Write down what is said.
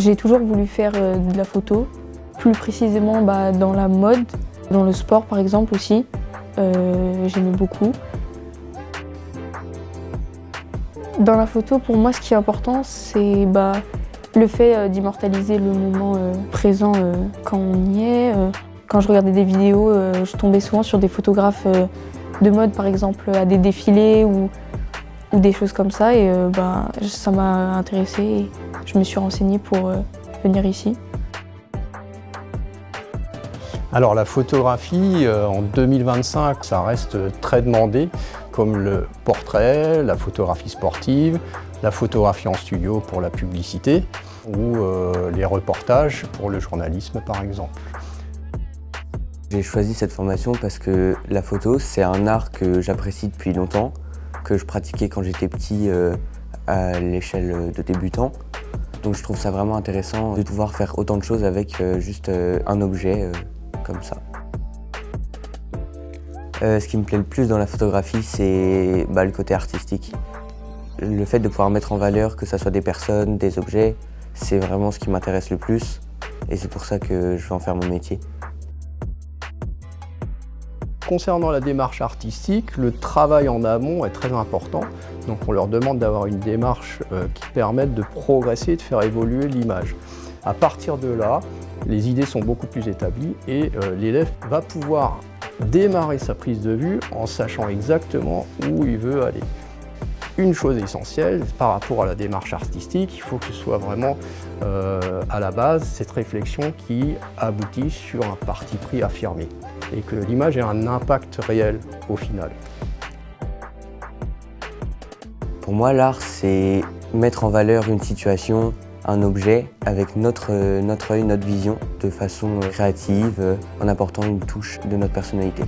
J'ai toujours voulu faire de la photo, plus précisément dans la mode, dans le sport par exemple aussi. J'aimais beaucoup. Dans la photo, pour moi, ce qui est important, c'est le fait d'immortaliser le moment présent quand on y est. Quand je regardais des vidéos, je tombais souvent sur des photographes de mode, par exemple, à des défilés ou des choses comme ça. Et ça m'a intéressée et je me suis renseignée pour venir ici. Alors la photographie, en 2025, ça reste très demandé, comme le portrait, la photographie sportive, la photographie en studio pour la publicité ou les reportages pour le journalisme par exemple. J'ai choisi cette formation parce que la photo, c'est un art que j'apprécie depuis longtemps, que je pratiquais quand j'étais petit à l'échelle de débutant. Donc je trouve ça vraiment intéressant de pouvoir faire autant de choses avec juste un objet comme ça. Ce qui me plaît le plus dans la photographie, c'est le côté artistique. Le fait de pouvoir mettre en valeur, que ce soit des personnes, des objets, c'est vraiment ce qui m'intéresse le plus et c'est pour ça que je veux en faire mon métier. Concernant la démarche artistique, le travail en amont est très important. Donc on leur demande d'avoir une démarche qui permette de progresser et de faire évoluer l'image. À partir de là, les idées sont beaucoup plus établies et l'élève va pouvoir démarrer sa prise de vue en sachant exactement où il veut aller. Une chose essentielle par rapport à la démarche artistique, il faut que ce soit vraiment à la base cette réflexion qui aboutit sur un parti pris affirmé et que l'image ait un impact réel au final. Pour moi, l'art, c'est mettre en valeur une situation, un objet, avec notre œil, notre vision, de façon créative, en apportant une touche de notre personnalité.